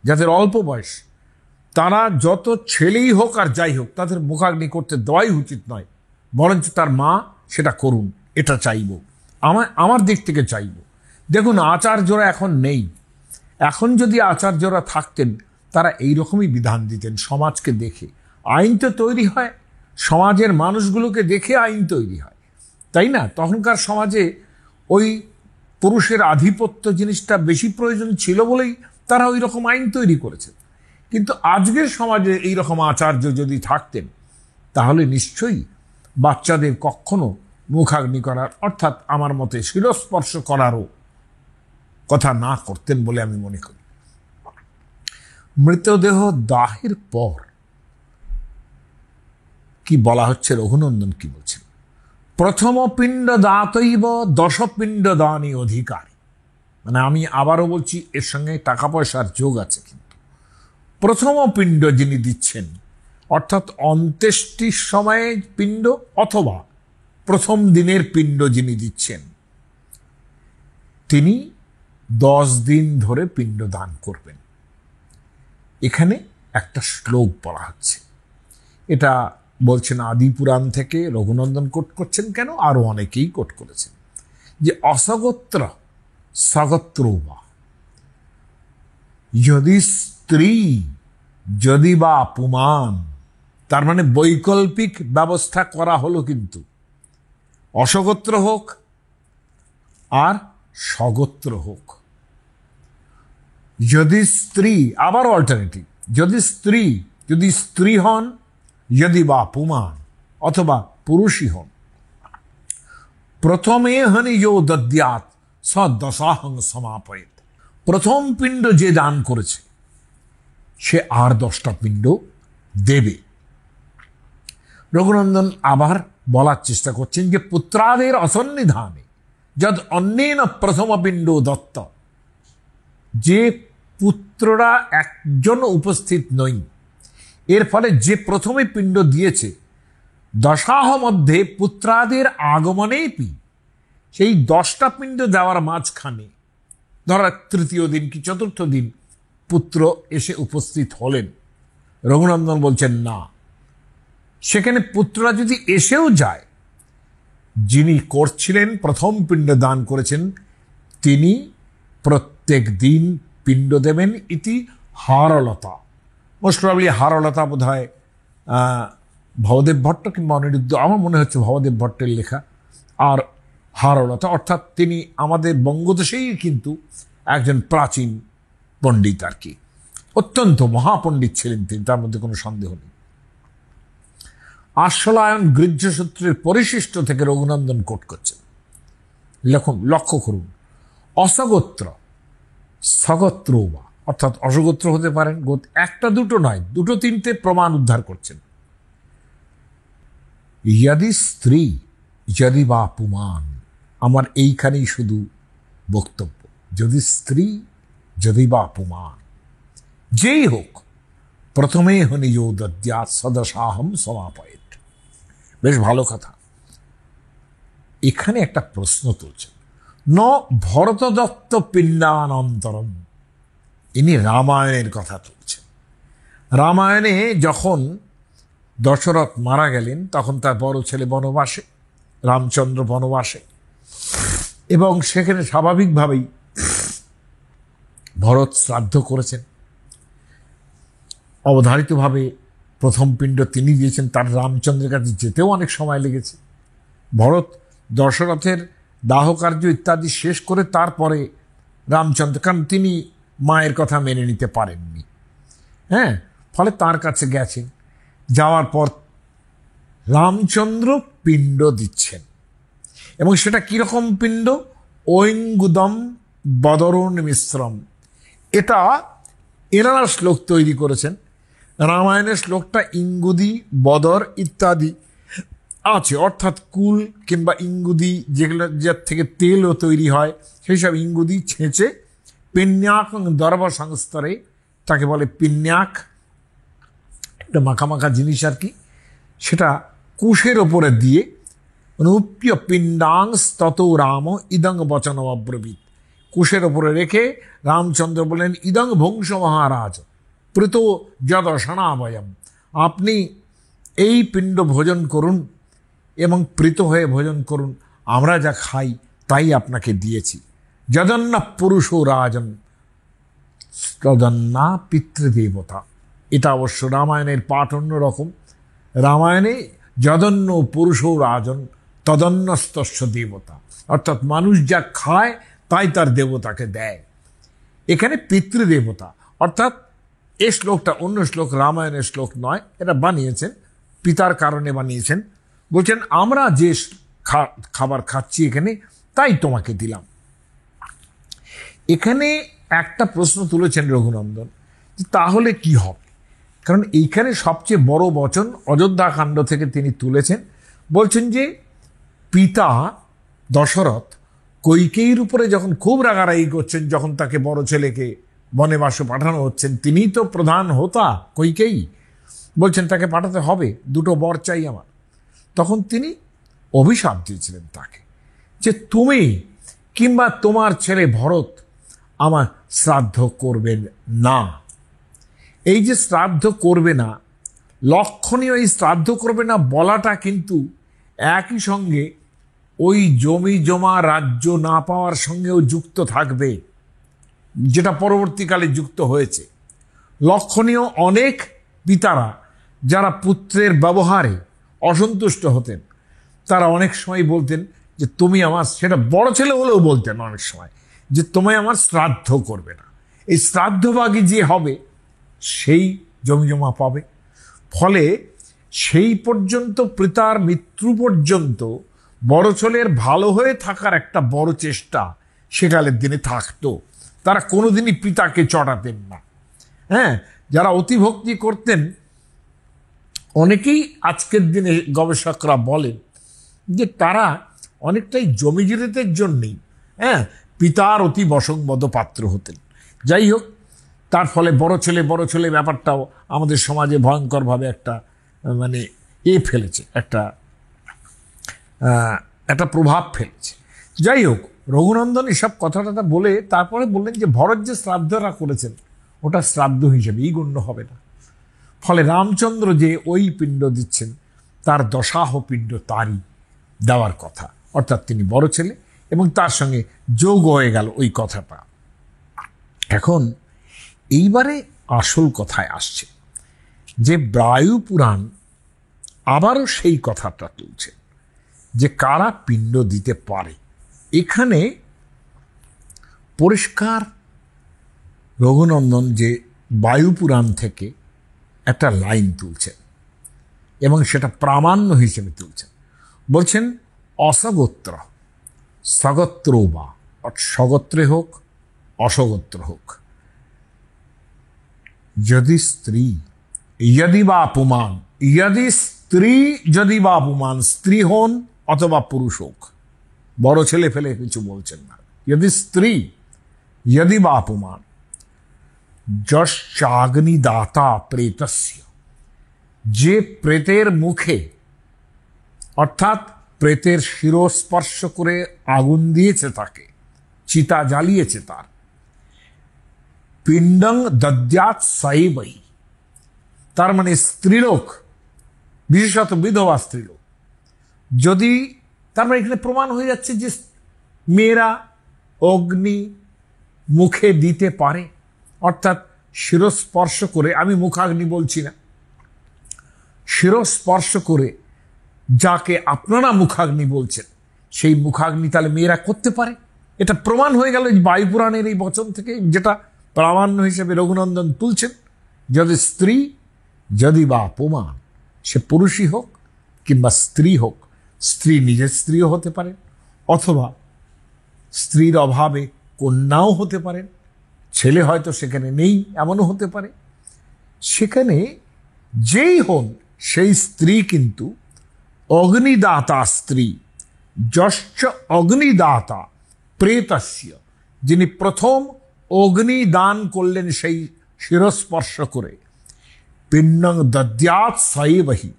যাদের অল্প বয়স, তারা যত ছেলেই হোক আর যাই হোক, তাদের মুখাগ্নি করতে দেওয়াই উচিত নয়, বরঞ্চ তার মা সেটা করুন, এটা চাইব, আমার দিক থেকে চাইব। দেখুন, আচার্যরা এখন নেই। এখন যদি আচার্যরা থাকতেন, তারা এইরকমই বিধান দিতেন সমাজকে দেখে। আইন তো তৈরি হয় সমাজের মানুষগুলোকে দেখে, আইন তৈরি হয়, তাই না? তখনকার সমাজে ওই পুরুষের আধিপত্য জিনিসটা বেশি প্রয়োজন ছিল বলেই তারা ওই রকম আইন তৈরি করেছে। কিন্তু আজকের সমাজে এই রকম আচার্য যদি থাকতেন, তাহলে নিশ্চয়ই বাচ্চাদের কখনো মুখাগ্নি করার, অর্থাৎ আমার মতে শিরস্পর্শ করারও কথা না করতেন বলে আমি মনে করি। মৃতদেহ দাহের পর কি বলা হচ্ছে, রঘুনন্দন কি বলছেন? প্রথম পিণ্ড দাতৈব দশ পিণ্ড দানি অধিকারী। মানে আমি আবারও বলছি, এর সঙ্গে টাকা পয়সার যোগ আছে। কিন্তু প্রথম পিণ্ড যিনি দিচ্ছেন, অর্থাৎ অন্ত্যেষ্টির সময়ে পিণ্ড অথবা প্রথম দিনের পিণ্ড যিনি দিচ্ছেন, তিনি 10 দিন ধরে পিণ্ড দান করবেন। এখানে একটা শ্লোক বলা হচ্ছে, এটা বলছেন আদি পুরাণ থেকে। রঘুনন্দন কোট করছেন কেন, আরো অনেকেই কোট করেছেন, যে অসগোত্র সগোত্রবা, যদি স্ত্রী যদি বা পুমান, তার মানে বৈকল্পিক ব্যবস্থা করা হলো, কিন্তু অসগোত্র হোক আর সগোত্র হোক। যদি স্ত্রী, আবার অল্টারনেটিভ, যদি স্ত্রী হন, যদি বা পুমান, অথবা পুরুষই হন, প্রথমে হনি যো দদ্যাৎ স দশাহং সমাপয়েত, প্রথম পিণ্ড যে দান করেছে সে আর 10টা পিণ্ড দেবে। রঘুনন্দন আবার বলার চেষ্টা করছেন যে পুত্রাদের অসন্নিধানে যদ অন্যেন প্রথম পিণ্ড দত্ত, যে পুত্ররা একজন উপস্থিত নই, এর ফলে যে প্রথমে পিণ্ড দিয়েছে, দশাহ মধ্যে পুত্রাদের আগমনেই সেই 10টা পিণ্ড দেওয়ার মাঝখানে, ধরা তৃতীয় দিন কি চতুর্থ দিন পুত্র এসে উপস্থিত হলেন, রঘুনন্দন বলছেন না, সেখানে পুত্ররা যদি এসেও যায়, যিনি করছিলেন প্রথম পিণ্ড দান করেছেন, তিনি প্রত্যেক দিন পিণ্ড দেবেন। ইতি হারলতা, মোস্ট প্রবাবলি হারলতা বোধ হয় ভবদেব ভট্ট কিংবা অনিরুদ্ধ, আমার মনে হচ্ছে ভবদেব ভট্টের লেখা। আর হারলতা অর্থাৎ তিনি আমাদের বঙ্গদেশেই কিন্তু একজন প্রাচীন পণ্ডিত আর কি, অত্যন্ত মহাপণ্ডিত ছিলেন তিনি, তার মধ্যে কোনো সন্দেহ নেই। আশ্বলায়ন গৃহ্যসূত্রের পরিশিষ্ট থেকে রঘুনন্দন কোট করছেন। লক্ষ্য করুন, অসগোত্র সগোত্র বা, অর্থাৎ অসগোত্র হতে পারেন, একটা দুটো নয়, দুটো তিনটে প্রমাণ উদ্ধার করছেন। যদি স্ত্রী যদি বা পুমান, আমার এইখানেই শুধু বক্তব্য, যদি স্ত্রী যদি বা পুমান, যেই হোক, প্রথমে হনিজো দদ্যাৎ সদশাহম সমাপয়েত। বেশ ভালো কথা। এখানে একটা প্রশ্ন তুলছেন, ন ভরতদত্ত পিণ্ডানন্তরম, ইনি রামায়ণের কথা তুলছেন। রামায়ণে যখন দশরথ মারা গেলেন তখন তার বড় ছেলে বনবাসে, রামচন্দ্র বনবাসে, এবং সেখানে স্বাভাবিকভাবেই ভরত শ্রাদ্ধ করেছেন। অবধারিতভাবে প্রথম পিণ্ড তিনি দিয়েছেন, তার রামচন্দ্রের কাছে যেতেও অনেক সময় লেগেছে। ভরত দশরথের দাহকার্য ইত্যাদি শেষ করে তারপরে রামচন্দ্র, কারণ তিনি মায়ের কথা মেনে নিতে পারেননি, হ্যাঁ, ফলে তার কাছে গেছেন। যাওয়ার পর রামচন্দ্র পিণ্ড দিচ্ছেন, এবং সেটা কীরকম পিণ্ড? ঐঙ্গুদম বদরুণ মিশ্রম। এটা এনারা শ্লোক তৈরি করেছেন। রামায়ণের শ্লোকটা ইঙ্গুদি, বদর ইত্যাদি আছে, অর্থাৎ কুল কিংবা ইঙ্গুদি, যেগুলো যার থেকে তেলও তৈরি হয়, সেই সব ইঙ্গুদি ছেঁচে পিন্যাক দর্ভ সংস্তরে, তাকে বলে পিন্যাক, একটা মাখা মাখা জিনিস আর কি, সেটা কুশের ওপরে দিয়ে রূপ্য পিণ্ডাংস তত রাম ইদং বচন অব্রবীত, কুশের ওপরে রেখে রামচন্দ্র বলেন, ইদং ভংস মহারাজ প্রীত যদশনাবয়ম, আপনি এই পিণ্ড ভোজন করুন এবং প্রীত হয়ে ভোজন করুন, আমরা যা খাই তাই আপনাকে দিয়েছি। যদন্না পুরুষ রাজন তদন্না পিতৃদেবতা। এটা অবশ্য রামায়ণের পাঠ অন্যরকম। রামায়ণে যদন্য পুরুষ রাজন তদন্নস্তস্য দেবতা, অর্থাৎ মানুষ যা খায় তাই তার দেবতাকে দেয়। এখানে পিতৃদেবতা, অর্থাৎ এই শ্লোকটা অন্য শ্লোক, রামায়ণের শ্লোক নয়, এটা বানিয়েছেন, পিতার কারণে বানিয়েছেন। বলছেন আমরা যে খাবার খাচ্ছি এখানে তাই তোমাকে দিলাম। এখানে একটা প্রশ্ন তুলেছেন রঘুনন্দন, তাহলে কি হবে? কারণ এইখানে সবচেয়ে বড় বচন অযোধ্যাকাণ্ড থেকে তিনি তুলেছেন। বলছেন যে পিতা দশরথ কৈকেয়ীর উপরে যখন খুব রাগারাগি করছেন, যখন তাকে বড় ছেলেকে বনবাসে পাঠানো হচ্ছেন, তিনিই তো প্রধান হোতা কৈকেয়ী, বলছেন তাকে পাঠাতে হবে, দুটো বর চাই আমার। তখন তিনি অভিশাপ দিয়েছিলেন তাকে, যে তুমি কিংবা তোমার ছেলে ভরত আমার শ্রাদ্ধ করবেন না। এই যে শ্রাদ্ধ করবে না, লক্ষণীয় এই শ্রাদ্ধ করবে না বলাটা কিন্তু একই সঙ্গে ওই জমি জমা রাজ্য না পাওয়ার সঙ্গেও যুক্ত থাকবে, যেটা পরবর্তীকালে যুক্ত হয়েছে। লক্ষণীয় অনেক পিতারা যারা পুত্রের ব্যবহারে অসন্তুষ্ট হতেন, তারা অনেক সময় বলতেন যে তুমি আমার, সেটা বড় ছেলে হলেও বলতেন অনেক সময়, যে তোমায় আমার শ্রাদ্ধ করবে না। এই শ্রাদ্ধভাগী যে হবে সেই জমিজমা পাবে। ফলে সেই পর্যন্ত, পিতার মৃত্যু পর্যন্ত বড় ছেলের ভালো হয়ে থাকার একটা বড় চেষ্টা সেকালের দিনে থাকতো। তারা কোনোদিনই পিতাকে চড়াতেন না। হ্যাঁ, যারা অতিভক্তি করতেন, অনেকেই আজকের দিনে গবেষকরা বলেন যে তারা অনেকটাই জমিজরিতের জন্যেই পিতার অতি বশংবদ পাত্র হতেন। যাই হোক, তার ফলে বড় ছেলে ব্যাপারটাও আমাদের সমাজে ভয়ঙ্করভাবে একটা ফেলেছে, একটা প্রভাব ফেলেছে। যাই হোক, রঘুনন্দন এসব কথাটা বলে তারপরে বললেন যে ভরত যে শ্রাদ্ধরা করেছেন ওটা শ্রাদ্ধ হিসেবেই গণ্য হবে না। ফলে রামচন্দ্র যে ওই পিণ্ড দিচ্ছেন তার দশাহ পিণ্ড তারই দেওয়ার কথা, অর্থাৎ তিনি বড় ছেলে, এবং তার সঙ্গে যোগ হয়ে গেল ওই কথাটা। এখন এইবারে আসল কথায় আসছে যে বায়ু পুরাণ আবারও সেই কথাটা তুলছে যে কারা পিণ্ড দিতে পারে। এখানে পরিষ্কার রঘুনন্দন যে বায়ু পুরাণ থেকে একটা লাইন তুলছেন এবং সেটা প্রামাণ্য হিসেবে তুলছেন। বলছেন অসগোত্র সগোত্র বা, সগোত্রে হোক অসগোত্র হোক, যদি স্ত্রী যদি বা পুমান, যদি স্ত্রী যদি বা পুমান, স্ত্রী হন অথবা পুরুষ হোক, বড় ছেলে ফেলে কিছু বলছেন না, যদি স্ত্রী যদি বা পুমান, যশ্চাগ্নিদাতা প্রেতস্য, যে প্রেতের মুখে, অর্থাৎ প্রেতের শিরস্পর্শ করে আগুন দিয়েছে, তাকে চিতা জ্বালিয়েছে, তার পিণ্ডং দদ্যাৎ সাইবই, তার মানে স্ত্রীলোক, বিশেষত বিধবা স্ত্রীলোক। যদি তার মানে এখানে প্রমাণ হয়ে যাচ্ছে যে মেয়েরা অগ্নি মুখে দিতে পারে, অর্থাৎ শিরস্পর্শ করে, আমি মুখাগ্নি বলছি না, শিরস্পর্শ করে যাকে আপনারা মুখাগ্নি বলছেন সেই মুখাগ্নি তাহলে মেয়েরা করতে পারে। এটা প্রমাণ হয়ে গেল বায়ুপুরাণের এই বচন থেকে, যেটা প্রামাণ্য হিসেবে রঘুনন্দন তুলছেন। যদি স্ত্রী, যদি বা প্রমাণ, সে পুরুষই হোক কিংবা স্ত্রী হোক, স্ত্রী নিজের স্ত্রীও হতে পারেন, অথবা স্ত্রীর অভাবে কন্যাও হতে পারেন, ছেলে হয়তো সেখানে নেই এমনও হতে পারে। সেখানে যেই হন সেই স্ত্রী কিন্তু অগ্নিদাতা স্ত্রী, যশ্চ অগ্নিদাতা প্রেতস্য, যিনি প্রথম অগ্নি দান করলেন সেই শিরস্পর্শ করে, পিণ্ডং দদ্যাৎ সাইবহি,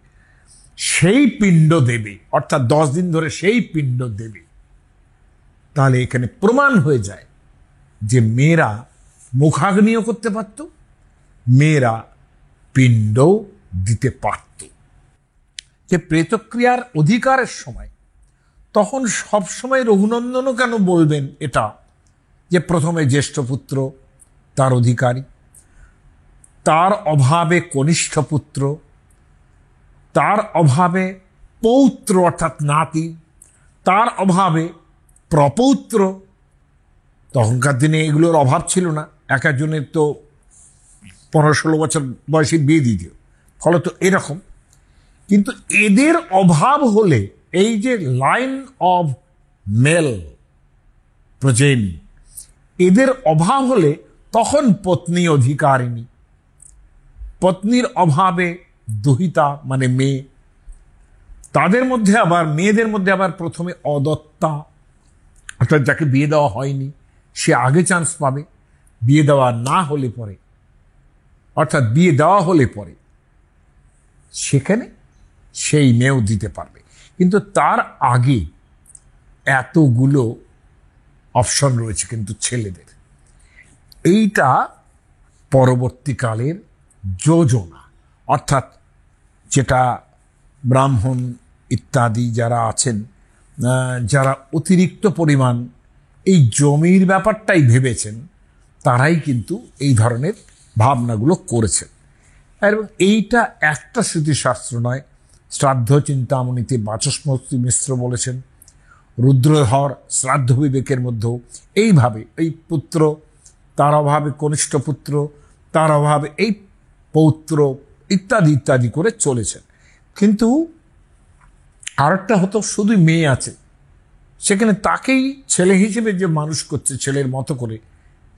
সেই পিণ্ড দেবে, অর্থাৎ 10 দিন ধরে সেই পিণ্ড দেবে। তাহলে এখানে প্রমাণ হয়ে যায় যে মেয়েরা মুখাগ্নিও করতে পারত, মেয়েরা পিণ্ড দিতে পারত। যে প্রেতক্রিয়ার অধিকারের সময়, তখন সবসময় রঘুনন্দনও কেন বলবেন এটা, যে প্রথমে জ্যেষ্ঠ পুত্র তার অধিকারী, তার অভাবে কনিষ্ঠ পুত্র, তার অভাবে পৌত্র অর্থাৎ নাতি, তার অভাবে প্রপৌত্র। তখনকার দিনে এগুলোর অভাব ছিল না, এক একজনের তো 15-16 বছর বয়সে বিয়ে দিত, ফলত এরকম। কিন্তু এদের অভাব হলে, এই যে লাইন অফ মেল প্রজেনি, এদের অভাব হলে তখন পত্নী অধিকারিণী। পত্নীর অভাবে দুহিতা মানে মেয়ে, তাদের মধ্যে আবার, মেয়েদের মধ্যে আবার প্রথমে অদত্তা, অর্থাৎ যাকে বিয়ে দেওয়া হয়নি সে আগে চান্স পাবে, বিয়ে দেওয়া না হলে পরে, অর্থাৎ বিয়ে দেওয়া হলে পরে সেখানে সেই মেয়েও দিতে পারবে। কিন্তু তার আগে এতগুলো অপশন রয়েছে কিন্তু ছেলেদের। এইটা পরবর্তীকালের যোজনা, অর্থাৎ যেটা ব্রাহ্মণ ইত্যাদি যারা আছেন, যারা অতিরিক্ত পরিমাণ এই জমির ব্যাপারটাই ভেবেছেন, তারাই কিন্তু এই ধরনের ভাবনাগুলো করেছেন। এবং এইটা একটা স্মৃতিশাস্ত্র নয়, শ্রাদ্ধ চিন্তামণিতে বাচস্পতি মিশ্র বলেছেন, রুদ্রধর শ্রাদ্ধ বিবেকের মধ্যেও এইভাবে এই পুত্র, তার অভাবে কনিষ্ঠ পুত্র, তার অভাবে এই পৌত্র ইত্যাদি ইত্যাদি করে চলেছেন। কিন্তু আরেকটা হতো শুধু মেয়ে আছে, সেখানে তাকেই ছেলে হিসেবে যে মানুষ করছে ছেলের মতো করে,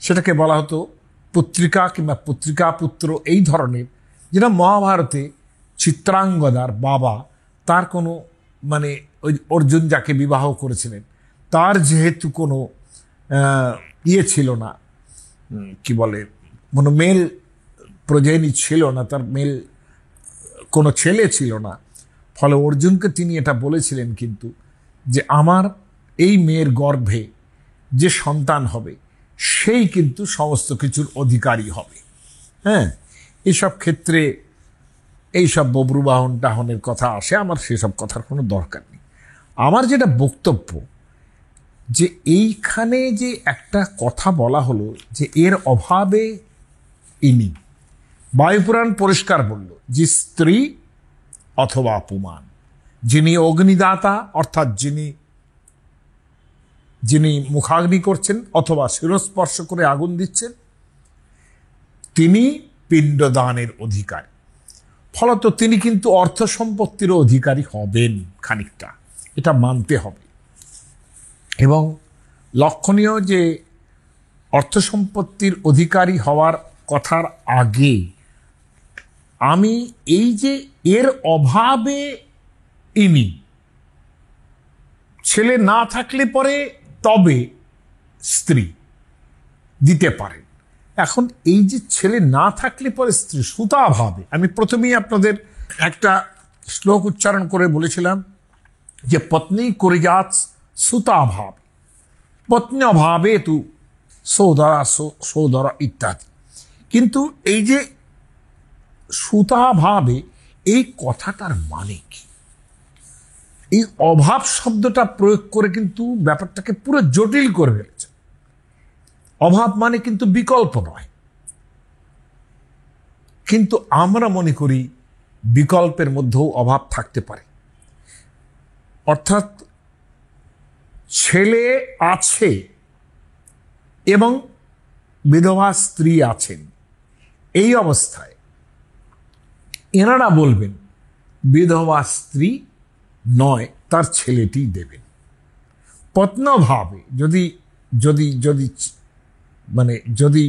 সেটাকে বলা হতো পুত্রিকা কিংবা পুত্রিকা পুত্র, এই ধরনের। যেটা মহাভারতে চিত্রাঙ্গদার বাবা, তার কোনো মানে ওই অর্জুন যাকে বিবাহ করেছিলেন, তার যেহেতু কোনো ইয়ে ছিল না, কি বলে, কোনো মেল প্রজেনি ছিল না, তার মেল কোনো ছেলে ছিল না, ফলে অর্জুনকে তিনি এটা বলেছিলেন কিন্তু, যে আমার এই মেয়ের গর্ভে যে সন্তান হবে সেই কিন্তু সমস্ত কিছুর অধিকারী হবে। হ্যাঁ, এসব ক্ষেত্রে এইসব বব্রুবাহন টাহনের কথা আসে, আমার সেসব কথার কোনো দরকার নেই। আমার যেটা বক্তব্য, যে এইখানে যে একটা কথা বলা হলো যে এর অভাবে ইনি, বায়ুপুরাণ পরিষ্কার বলল যে স্ত্রী অথবা পুমান, যিনি অগ্নিদাতা অর্থাৎ যিনি মুখাগ্নি করছেন অথবা শিরস্পর্শ করে আগুন দিচ্ছেন, তিনি পিণ্ডদানের অধিকারী। ফলত তিনি কিন্তু অর্থ সম্পত্তিরও অধিকারী হবেন খানিকটা, এটা মানতে হবে। এবং লক্ষণীয় যে অর্থ সম্পত্তির অধিকারী হওয়ার কথার আগে আমি এই যে এর অভাবে ইনি, ছেলে না থাকলে পরে তবে স্ত্রী দিতে পারেন। এখন এই যে ছেলে না থাকলে পরে স্ত্রী, সুতাভাবে, আমি প্রথমেই আপনাদের একটা শ্লোক উচ্চারণ করে বলেছিলাম, যে পত্নী কুর্যাৎ সুতাভাব, পত্নী অভাবে তু সোদরা ইত্যাদি। কিন্তু এই যে সুতাভাবে, এই কথাটার মানে কি? এই অভাব শব্দটা প্রয়োগ করে কিন্তু ব্যাপারটাকে পুরো জটিল করে ফেলেছে। অভাব মানে কিন্তু বিকল্প নয়, কিন্তু আমরা মনে করি বিকল্পের মধ্যেও অভাব থাকতে পারে। অর্থাৎ ছেলে আছে এবং বিধবা স্ত্রী আছেন, এই অবস্থায় এনারা বলবেন বিধবা স্ত্রী নয়, তার ছেলেটি দেবেন। পত্নভাবে যদি যদি যদি মানে যদি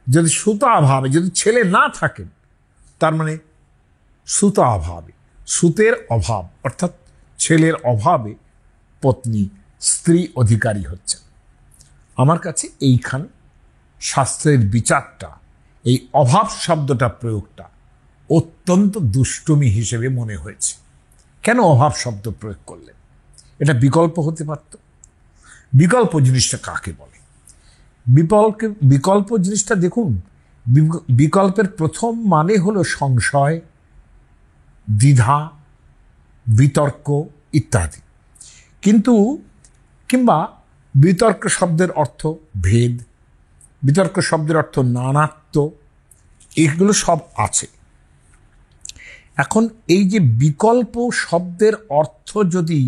যদি সুতাভাবে যদি ছেলে না থাকেন, তার মানে সুতাভাবে, সুতের অভাব অর্থাৎ ছেলের অভাবে পত্নী স্ত্রী অধিকারী হচ্ছেন। আমার কাছে এইখান শাস্ত্রের বিচারটা, এই অভাব শব্দটা প্রয়োগটা অত্যন্ত দুষ্টুমি হিসেবে মনে হয়েছে। কেন অভাব শব্দ প্রয়োগ করলেন? এটা বিকল্প হতে পারত। বিকল্প জিনিসটা কাকে বলে? বিকল্প জিনিসটা দেখুন, বিকল্পের প্রথম মানে হলো সংশয়, দ্বিধা, বিতর্ক ইত্যাদি। কিন্তু কিংবা বিতর্ক শব্দের অর্থ ভেদ, বিতর্ক শব্দের অর্থ নানাত্ব, এগুলো সব আছে। এখন এই যে বিকল্প শব্দের অর্থ যদি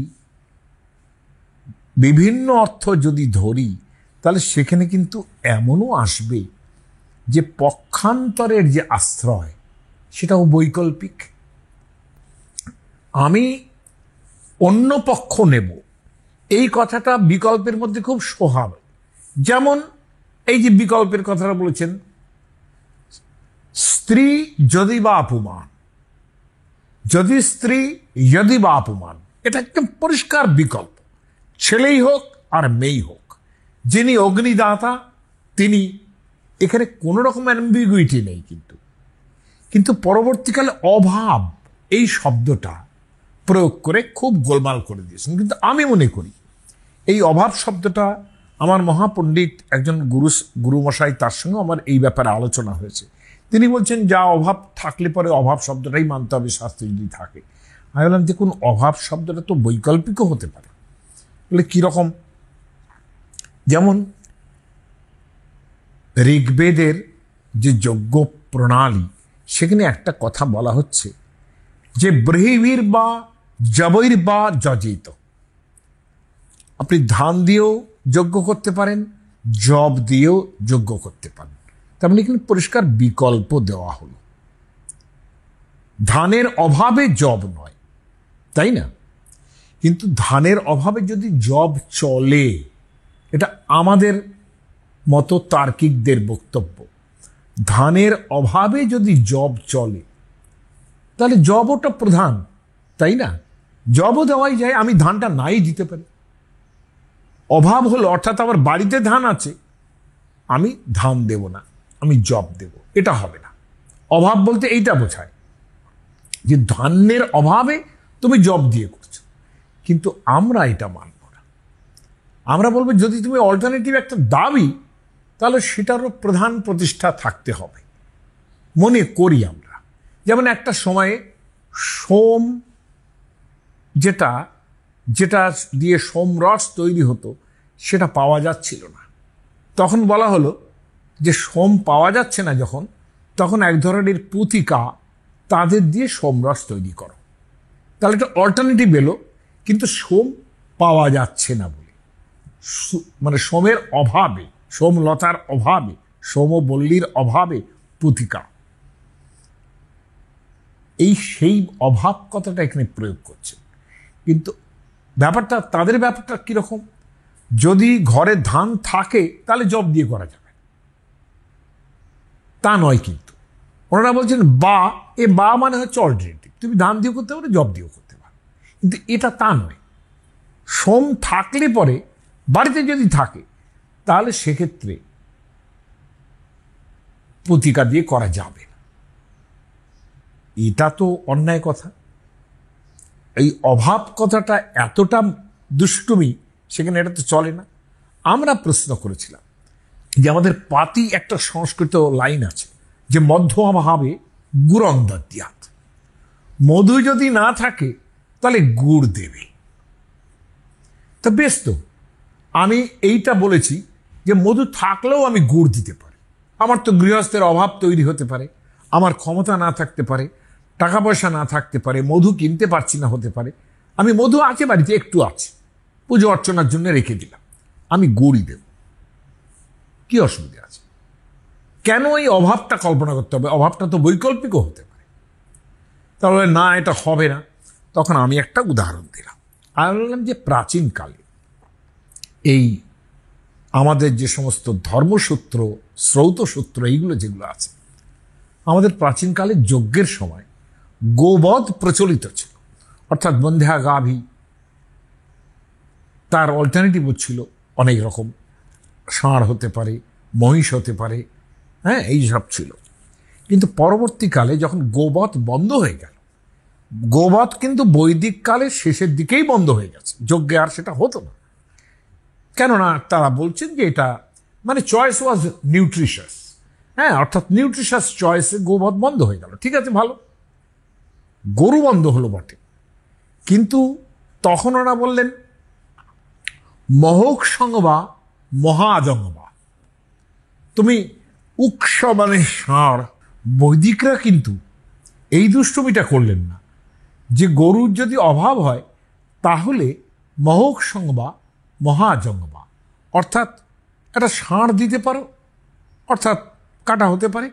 বিভিন্ন অর্থ যদি ধরি, তাহলে সেখানে কিন্তু এমনও আসবে যে পক্ষান্তরের যে আশ্রয় সেটাও বৈকল্পিক। আমি অন্য পক্ষ নেব, এই কথাটা বিকল্পের মধ্যে খুব স্বাভাবিক। যেমন এই যে বিকল্পের কথাটা বলেছেন, স্ত্রী যদি বা অপমান, যদি স্ত্রী যদি বা অপমান, এটা একদম পরিষ্কার বিকল্প। ছেলেই হোক আর মেয়েই হোক, যিনি অগ্নিদাতা তিনি, এখানে কোনো রকম অ্যাম্বিগুইটি নেই। কিন্তু পরবর্তীকালে অভাব এই শব্দটা প্রয়োগ করে খুব গোলমাল করে দিয়েছেন। কিন্তু আমি মনে করি এই অভাব শব্দটা, আমার মহাপণ্ডিত একজন গুরুমশাই, তার সঙ্গে আমার এই ব্যাপারে আলোচনা হয়েছে। তিনি বলছেন যা অভাব থাকলে পরে অভাব শব্দটাই মানতে হবে শাস্ত্রে যদি থাকে। আমি বললাম দেখুন, অভাব শব্দটা তো বৈকল্পিকও হতে পারে। বলে কীরকম? যেমন ঋগ্বেদের যে যজ্ঞ প্রণালী, সেখানে একটা কথা বলা হচ্ছে যে ব্রহ্মীর বা জবৈর বা যজিত, আপনি ধান দিয়েও যজ্ঞ করতে পারেন, জব দিয়েও যজ্ঞ করতে পারেন। তার মানে এখানে পরিষ্কার বিকল্প দেওয়া হলো। ধানের অভাবে জব নয়, তাই না? কিন্তু ধানের অভাবে যদি জব চলে, এটা আমাদের মতো তার্কিকদের বক্তব্য, ধানের অভাবে যদি জব চলে তাহলে জবটা প্রধান, তাই না? জবও দেওয়াই যায়, আমি ধানটা নাই দিতে পারি। অভাব হলো, অর্থাৎ আমার বাড়িতে ধান আছে, আমি ধান দেব না, আমি জব দেব, এটা হবে না। অভাব বলতে এইটা বোঝায় যে ধান্যের অভাবে তুমি জব দিয়ে করছো। কিন্তু আমরা এটা মানব না। আমরা বলবো যদি তুমি অল্টারনেটিভ একটা দাবি, তাহলে সেটারও প্রধান প্রতিষ্ঠা থাকতে হবে। মনে করি আমরা, যেমন একটা সময়ে সোম, যেটা যেটা দিয়ে সোমরস তৈরি হতো, সেটা পাওয়া যাচ্ছিল না। তখন বলা হলো যে সোম পাওয়া যাচ্ছে না যখন, তখন এক ধরনের পুতিকা তাদের দিয়ে সোমরস তৈরি করো। তাহলে একটা অল্টারনেটিভ এলো, কিন্তু সোম পাওয়া যাচ্ছে না বলে, মানে সোমের অভাবে, সোমলতার অভাবে, সোমবল্লীর অভাবে পুতিকা, এই সেই অভাব কথাটা এখানে প্রয়োগ করছে। কিন্তু ব্যাপারটা, তাদের ব্যাপারটা কিরকম? যদি ঘরে ধান থাকে তাহলে জব দিয়ে করা যাবে, তা নয়। কিন্তু ওনারা বলছেন বা, এ বা মানে হচ্ছে অল্টারনেটিভ, তুমি ধান দিয়েও করতে পারো, জব দিয়েও করতে পারো। কিন্তু এটা তা নয়। সোম থাকলে পরে, বাড়িতে যদি থাকে, তাহলে সেক্ষেত্রে প্রতিকার দিয়ে করা যাবে না। এটা তো অন্যায় কথা। এই অভাব কথাটা এতটা দুষ্টুমি, সেখানে এটা তো চলে না। আমরা প্রশ্ন করেছিলাম যে আমাদের পাতি একটা সংস্কৃত লাইন আছে যে মধ্য অভাবে গুড়ন্দাত, মধু যদি না থাকে তাহলে গুড় দেবে। তা বেশ, তো আমি এইটা বলেছি যে মধু থাকলেও আমি গুড় দিতে পারি। আমার তো গৃহস্থের অভাব তৈরি হতে পারে, আমার ক্ষমতা না থাকতে পারে, টাকা পয়সা না থাকতে পারে, মধু কিনতে পারছি না হতে পারে, আমি মধু আছে বাড়িতে, একটু আছে, পুজো অর্চনার জন্য রেখে দিলাম, আমি গুড়ই দেব, কি অসুবিধা আছে? কেন এই অভাবটা কল্পনা করতে হবে? অভাবটা তো বৈকল্পিকও হতে পারে। তাহলে না, এটা হবে না। তখন আমি একটা উদাহরণ দিলাম। আমি বললাম যে প্রাচীনকালে এই আমাদের যে সমস্ত ধর্মসূত্র, শ্রৌতসূত্র, এইগুলো যেগুলো আছে, আমাদের প্রাচীনকালে যজ্ঞের সময় গোবধ প্রচলিত ছিল, অর্থাৎ বন্ধ্যা গাভী, তার অল্টারনেটিভও ছিল অনেক রকম, ষাঁড় হতে পারে, মহিষ হতে পারে, হ্যাঁ, এই সব ছিল। কিন্তু পরবর্তীকালে যখন গোবধ বন্ধ হয়ে গেল, গোবধ কিন্তু বৈদিক কালের শেষের দিকেই বন্ধ হয়ে গেছে, যজ্ঞে আর সেটা হতো না। কেননা তারা বলছেন যে এটা মানে চয়েস ওয়াজ নিউট্রিশাস, হ্যাঁ, অর্থাৎ নিউট্রিশাস চয়েসে গোবধ বন্ধ হয়ে গেল। ঠিক আছে, ভালো, গরু বন্ধ হলো বটে, কিন্তু তখন ওরা বললেন মহোক সঙ্গবা মহাজঙ্গবা, তুমি উৎস মানে ষাঁড়। বৈদিকরা কিন্তু এই দুষ্টুমিটা করলেন না যে গরুর যদি অভাব হয় তাহলে মহোক সঙ্গবা মহাজঙ্গবা, অর্থাৎ একটা ষাঁড় দিতে পারো, অর্থাৎ কাটা হতে পারে,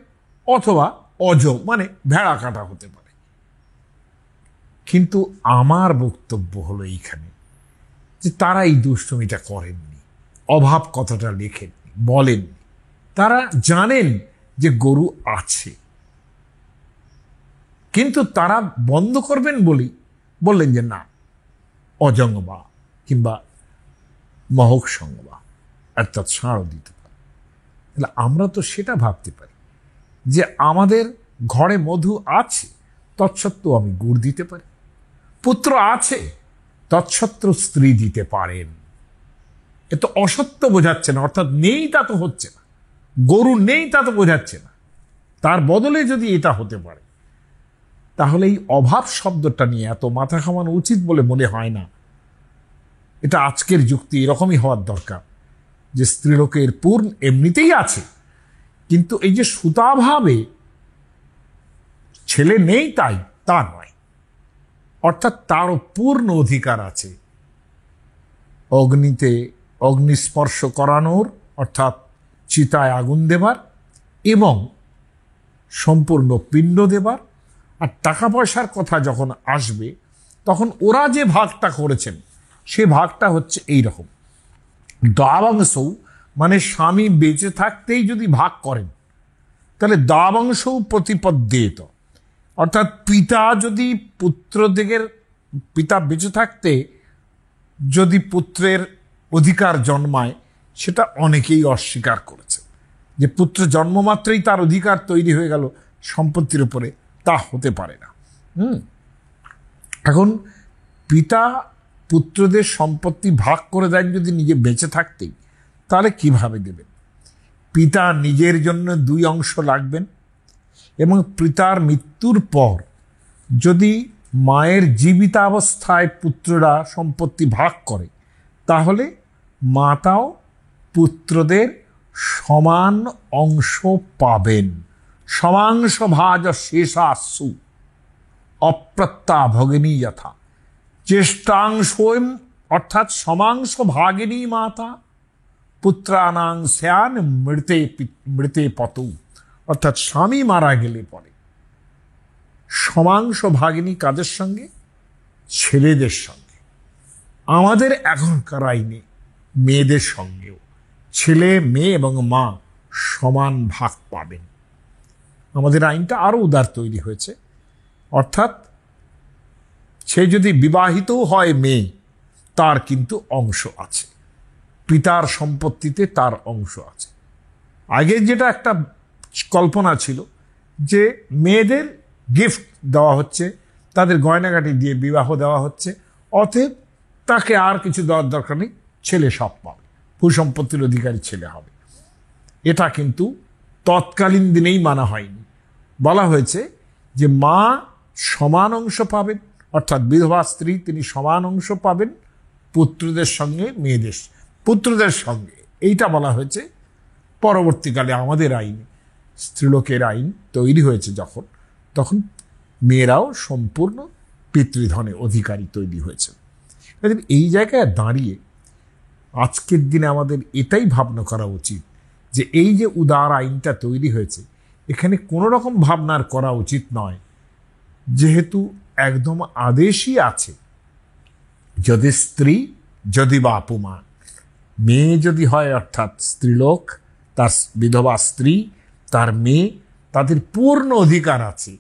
অথবা অজ মানে ভেড়া কাটা হতে পারে। কিন্তু আমার বক্তব্য হলো এইখানে যে তারা এই দুষ্টুমিটা করেননি, অভাব কথাটা লেখেননি, বলেননি। তারা জানেন যে গরু আছে, কিন্তু তারা বন্ধ করবেন বলেই বললেন যে না, অজঙ্গবা কিংবা মহক সঙ্গবা, অর্থাৎ ষাঁড়ও দিতে পারে। তাহলে আমরা তো সেটা ভাবতে পারি যে আমাদের ঘরে মধু আছে, তৎসত্ত্বেও আমি গুড় দিতে পারি, পুত্র আছে, তৎসত্ত্বেও স্ত্রী দিতে পারেন। এ তো অসত্য বোঝাচ্ছে না, অর্থাৎ নেই তা তো হচ্ছে না, গরু নেই তা তো বোঝাচ্ছে না। তার বদলে যদি এটা হতে পারে, তাহলে এই অভাব শব্দটা নিয়ে এত মাথা ঘামানো উচিত বলে মনে হয় না। এটা আজকের যুক্তি এরকমই হওয়ার দরকার যে স্ত্রীলোকের পূর্ণ এমনিতেই আছে, কিন্তু এই যে সুতাভাবে ছেলে নেই তাই তা নয়, অর্থাৎ তারও পূর্ণ অধিকার আছে অগ্নিতে অগ্নিস্পর্শ করানোর, অর্থাৎ চিতায় আগুন দেবার, এবং সম্পূর্ণ পিণ্ড দেবার। আর টাকা পয়সার কথা যখন আসবে তখন ওরা যে ভাগটা করেছেন সে ভাগটা হচ্ছে এই রকম, দাবাংশ মানে স্বামী বেঁচে থাকতেই যদি ভাগ করেন তাহলে দাবাংশ প্রতিপদ্যেত, অর্থাৎ পিতা যদি পুত্রদিগের, পিতা বেঁচে থাকতে যদি পুত্রের অধিকার জন্মায়, সেটা অনেকেই অস্বীকার করেছে যে পুত্র জন্মমাত্রই তার অধিকার তৈরি হয়ে গেল সম্পত্তির উপরে, তা হতে পারে না। এখন পিতা পুত্রদের সম্পত্তি ভাগ করে দেন যদি নিজে বেঁচে থাকতেই, তাহলে কিভাবে দেবেন? পিতা নিজের জন্য 2 অংশ লাগবেন, এবং পিতার মৃত্যুর পর যদি মায়ের জীবিতাবস্থায় পুত্ররা সম্পত্তি ভাগ করে, তাহলে মাতাও পুত্রদের সমান অংশ পাবেন। সমাংশ ভাজ শেষাসু অপ্রত্যা ভগিনী যথা চেষ্টাংশ, অর্থাৎ সমাংশ ভাগিনী মাতা পুত্রানাং স্যান মৃতে পতু, অর্থাৎ স্বামী মারা গেলে পরে সমাংশ ভাগিনী কাদের সঙ্গে? ছেলেদের সঙ্গে। আমাদের এখনকার আইনে মেয়েদের সঙ্গেও ছেলে, মেয়ে এবং মা সমান ভাগ পাবেন। আমাদের আইনটা আরো উদার তৈরি হয়েছে, অর্থাৎ সে যদি বিবাহিতও হয় মেয়ে, তার কিন্তু অংশ আছে, পিতার সম্পত্তিতে তার অংশ আছে। আগে যেটা একটা কল্পনা ছিল যে মেয়েদের গিফট দেওয়া হচ্ছে, তাদের গয়নাগাটি দিয়ে বিবাহ দেওয়া হচ্ছে, অতএব তাকে আর কিছু দেওয়ার দরকার নেই, ছেলে সব পাবে, ভূসম্পত্তির অধিকারী ছেলে হবে। এটা কিন্তু তৎকালীন দিনেই মানা হয়নি। বলা হয়েছে যে মা সমান অংশ পাবেন, অর্থাৎ বিধবা স্ত্রী তিনি সমান অংশ পাবেন পুত্রদের সঙ্গে মেয়েদের, পুত্রদের সঙ্গে। এইটা বলা হয়েছে। পরবর্তীকালে আমাদের আইন, স্ত্রীলোকের আইন তৈরি হয়েছে যখন, তখন মেয়েরাও সম্পূর্ণ পিতৃধনে অধিকারী তৈরি হয়েছে। এই জায়গায় দাঁড়িয়ে আজকের দিনে আমাদের এটাই ভাবনা করা উচিত যে এই যে উদার আইনটা তৈরি হয়েছে, এখানে কোনো রকম ভাবনার করা উচিত নয়, যেহেতু একদম আদেশই আছে, যদি স্ত্রী যদি বা অপমান, মেয়ে যদি হয় অর্থাৎ স্ত্রীলোক, তার বিধবা স্ত্রী, তার মেয়ে, তাদের পূর্ণ অধিকার আছে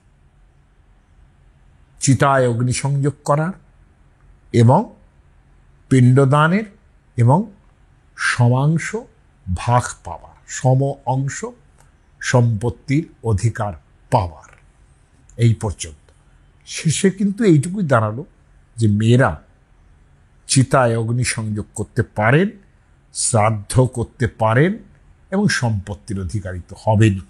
চিতায় অগ্নিসংযোগ করার এবং পিণ্ডদানের এবং সমাংশ ভাগ পাওয়ার, সম অংশ সম্পত্তির অধিকার পাওয়ার। এই পর্যন্ত শেষে কিন্তু এইটুকুই দাঁড়ালো যে মেয়েরা চিতায় অগ্নিসংযোগ করতে পারেন, শ্রাদ্ধ করতে পারেন এবং সম্পত্তির অধিকারী তো হবেনই।